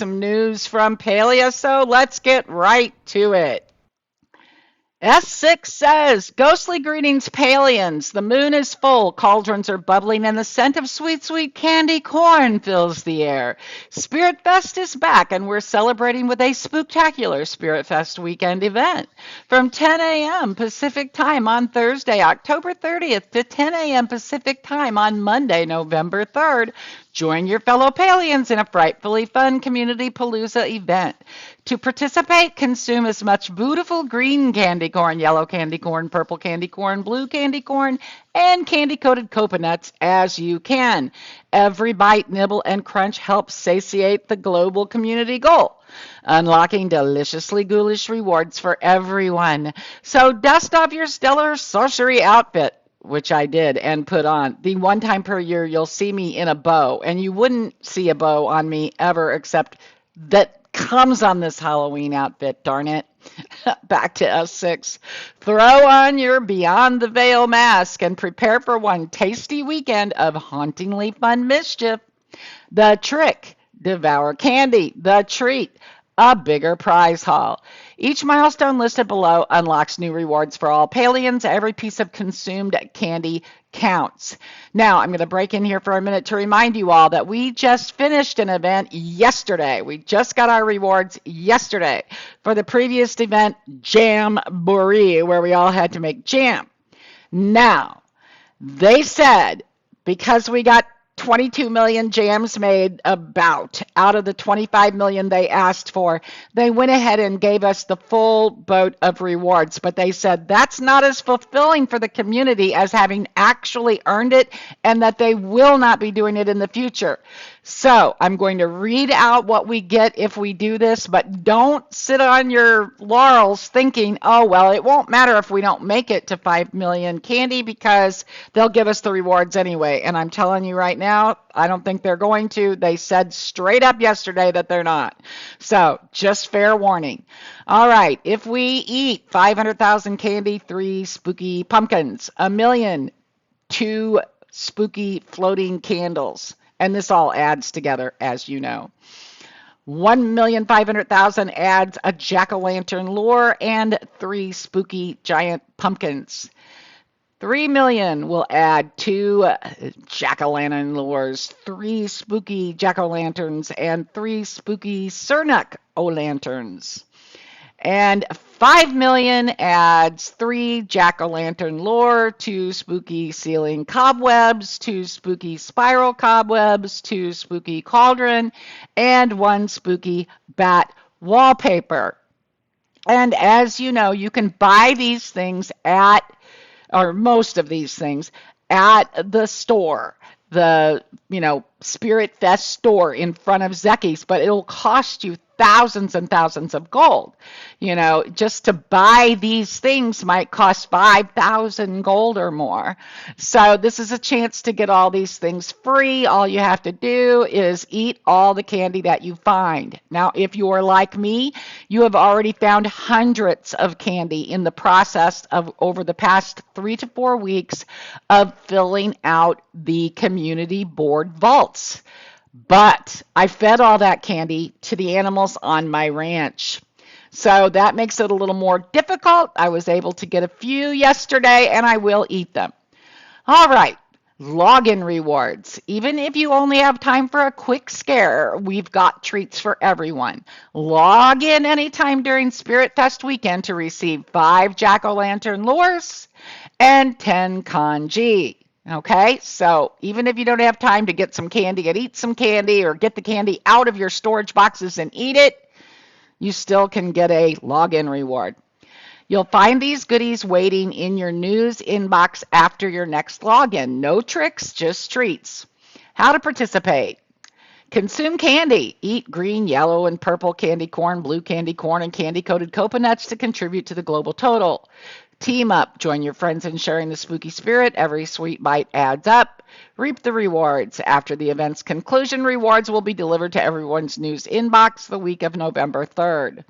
some news from Palia, so let's get right to it. S6 says, Ghostly greetings, Palians. The moon is full, cauldrons are bubbling, and the scent of sweet, sweet candy corn fills the air. Spiritfest is back, and we're celebrating with a spooktacular Spiritfest weekend event. From 10 a.m. Pacific Time on Thursday, October 30th, to 10 a.m. Pacific Time on Monday, November 3rd, join your fellow Palians in a frightfully fun community palooza event. To participate, consume as much beautiful green candy corn, yellow candy corn, purple candy corn, blue candy corn, and candy-coated coconuts as you can. Every bite, nibble, and crunch helps satiate the global community goal, unlocking deliciously ghoulish rewards for everyone. So dust off your stellar sorcery outfit, which I did and put on. The one time per year you'll see me in a bow, and you wouldn't see a bow on me ever except that comes on this Halloween outfit, darn it. Back to S6. Throw on your Beyond the Veil mask and prepare for one tasty weekend of hauntingly fun mischief. The trick, devour candy. The treat, a bigger prize haul. Each milestone listed below unlocks new rewards for all Palians. Every piece of consumed candy counts. Now, I'm going to break in here for a minute to remind you all that we just finished an event yesterday. We just got our rewards yesterday for the previous event, Jamboree, where we all had to make jam. Now, they said because we got 22 million jams made about out of the 25 million they asked for, they went ahead and gave us the full boat of rewards. But they said that's not as fulfilling for the community as having actually earned it, and that they will not be doing it in the future. So I'm going to read out what we get if we do this, but don't sit on your laurels thinking, oh, well, it won't matter if we don't make it to 5 million candy because they'll give us the rewards anyway. And I'm telling you right now, I don't think they're going to. They said straight up yesterday that they're not. So just fair warning. All right, if we eat 500,000 candy, 3 spooky pumpkins, 1,000,000, 2 spooky floating candles. And this all adds together, as you know. 1,500,000 adds a jack-o'-lantern lure and 3 spooky giant pumpkins. 3 million will add 2 jack-o'-lantern lures, 3 spooky jack-o'-lanterns, and 3 spooky Cernuck-o'-lanterns. And 5 million adds 3 jack-o'-lantern lore, 2 spooky ceiling cobwebs, 2 spooky spiral cobwebs, 2 spooky cauldron, and 1 spooky bat wallpaper. And as you know, you can buy these things at, or most of these things, at the store. The, Spiritfest store in front of Zeki's, but it'll cost you thousands and thousands of gold. Just to buy these things might cost 5,000 gold or more. So this is a chance to get all these things free. All you have to do is eat all the candy that you find. Now, if you are like me, you have already found hundreds of candy in the process of over the past 3 to 4 weeks of filling out the community board vaults. But I fed all that candy to the animals on my ranch. So that makes it a little more difficult. I was able to get a few yesterday, and I will eat them. All right, login rewards. Even if you only have time for a quick scare, we've got treats for everyone. Log in anytime during Spiritfest weekend to receive 5 jack-o'-lantern lures and 10 kanji. Okay, so even if you don't have time to get some candy and eat some candy or get the candy out of your storage boxes and eat it, you still can get a login reward. You'll find these goodies waiting in your news inbox after your next login. No tricks, just treats. How to participate. Consume candy. Eat green, yellow, and purple candy corn, blue candy corn, and candy-coated coconuts to contribute to the global total. Team up. Join your friends in sharing the spooky spirit. Every sweet bite adds up. Reap the rewards. After the event's conclusion, rewards will be delivered to everyone's news inbox the week of November 3rd.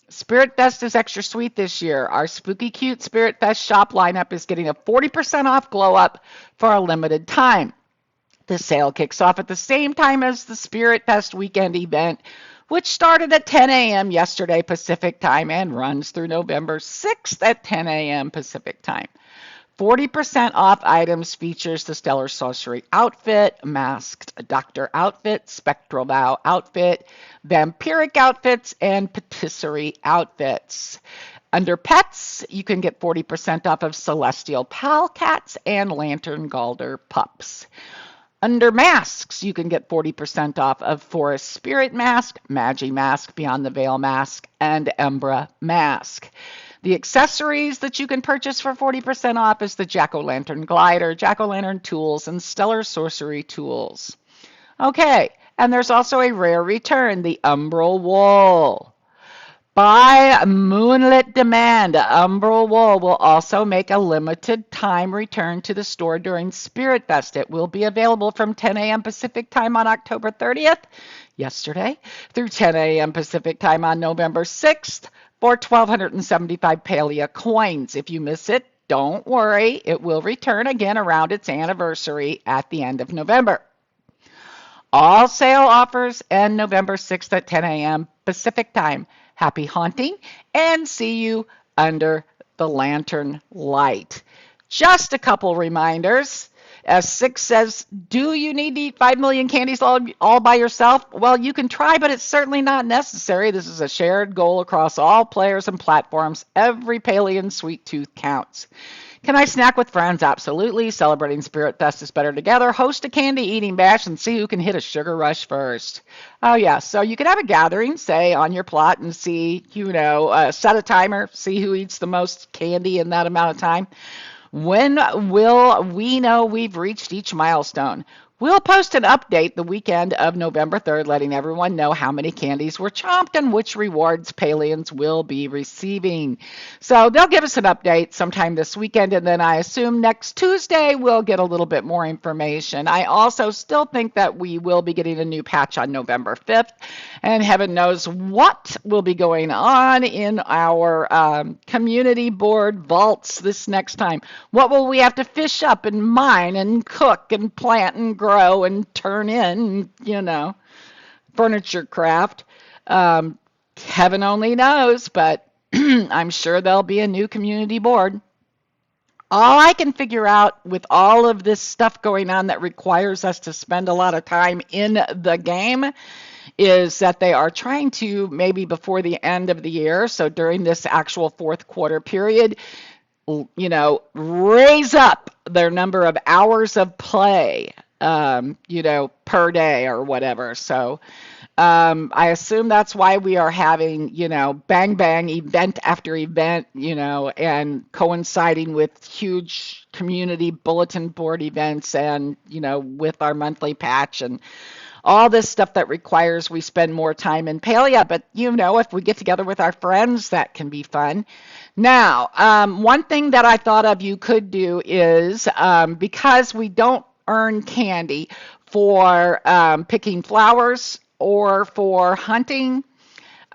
Spiritfest is extra sweet this year. Our spooky cute Spiritfest shop lineup is getting a 40% off glow up for a limited time. The sale kicks off at the same time as the Spiritfest weekend event which started at 10 a.m. yesterday Pacific time and runs through November 6th at 10 a.m. Pacific time. 40% off items features the Stellar Sorcery outfit, Masked Doctor outfit, Spectral Vow outfit, Vampiric outfits, and Patisserie outfits. Under pets, you can get 40% off of Celestial Pal cats and Lantern Galder pups. Under masks, you can get 40% off of Forest Spirit Mask, Magi Mask, Beyond the Veil Mask, and Umbra Mask. The accessories that you can purchase for 40% off is the Jack-O-Lantern Glider, Jack-O-Lantern Tools, and Stellar Sorcery Tools. Okay, and there's also a rare return, the Umbral Wool. By Moonlit Demand, Umbral Wool will also make a limited time return to the store during Spiritfest. It will be available from 10 a.m. Pacific time on October 30th, yesterday, through 10 a.m. Pacific time on November 6th for 1,275 Palia coins. If you miss it, don't worry. It will return again around its anniversary at the end of November. All sale offers end November 6th at 10 a.m. Pacific time. Happy haunting, and see you under the lantern light. Just a couple reminders. As Six says, do you need to eat 5 million candies all by yourself? Well, you can try, but it's certainly not necessary. This is a shared goal across all players and platforms. Every Palian sweet tooth counts. Can I snack with friends? Absolutely. Celebrating Spiritfest is better together. Host a candy eating bash and see who can hit a sugar rush first. Oh, yeah. So you could have a gathering, say, on your plot and see, set a timer, see who eats the most candy in that amount of time. When will we know we've reached each milestone? We'll post an update the weekend of November 3rd, letting everyone know how many candies were chomped and which rewards Palians will be receiving. So they'll give us an update sometime this weekend, and then I assume next Tuesday we'll get a little bit more information. I also still think that we will be getting a new patch on November 5th, and heaven knows what will be going on in our community board vaults this next time. What will we have to fish up and mine and cook and plant and grow and turn in, furniture craft. Heaven only knows, but I'm sure there'll be a new community board. All I can figure out with all of this stuff going on that requires us to spend a lot of time in the game is that they are trying to, maybe before the end of the year, so during this actual fourth quarter period, raise up their number of hours of play, per day or whatever. So I assume that's why we are having, bang, bang, event after event, and coinciding with huge community bulletin board events and, with our monthly patch and all this stuff that requires we spend more time in Palia. But, if we get together with our friends, that can be fun. Now, one thing that I thought of you could do is, because we don't earn candy for picking flowers or for hunting,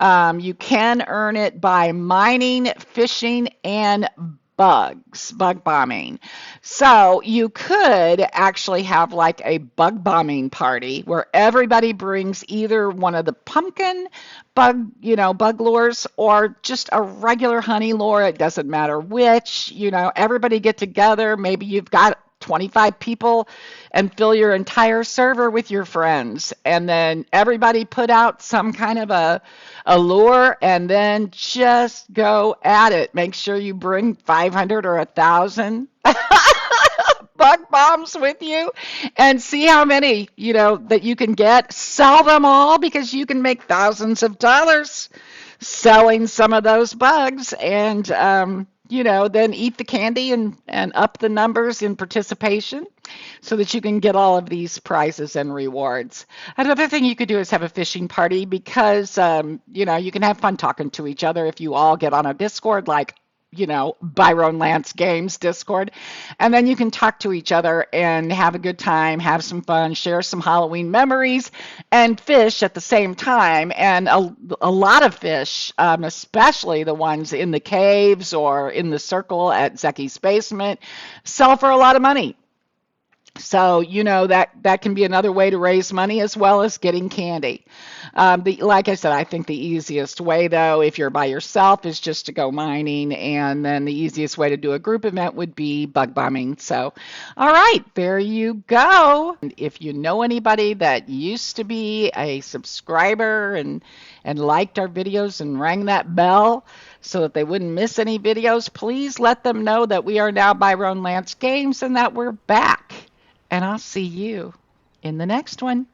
you can earn it by mining, fishing, and bug bombing. So you could actually have like a bug bombing party where everybody brings either one of the pumpkin bug lures or just a regular honey lure. It doesn't matter which, everybody get together. Maybe you've got 25 people and fill your entire server with your friends, and then everybody put out some kind of a lure and then just go at it. Make sure you bring 500 or 1,000 bug bombs with you and see how many that you can get. Sell them all, because you can make thousands of dollars selling some of those bugs, and then eat the candy and up the numbers in participation so that you can get all of these prizes and rewards. Another thing you could do is have a fishing party, because, you can have fun talking to each other if you all get on a Discord, like, Byron Lance Games Discord, and then you can talk to each other and have a good time, have some fun, share some Halloween memories, and fish at the same time. And a lot of fish, especially the ones in the caves or in the circle at Zeki's basement, sell for a lot of money. So, that can be another way to raise money as well as getting candy. Like I said, I think the easiest way, though, if you're by yourself, is just to go mining. And then the easiest way to do a group event would be bug bombing. So, all right, there you go. And if you know anybody that used to be a subscriber and liked our videos and rang that bell so that they wouldn't miss any videos, please let them know that we are now Byron Lance Games and that we're back. And I'll see you in the next one.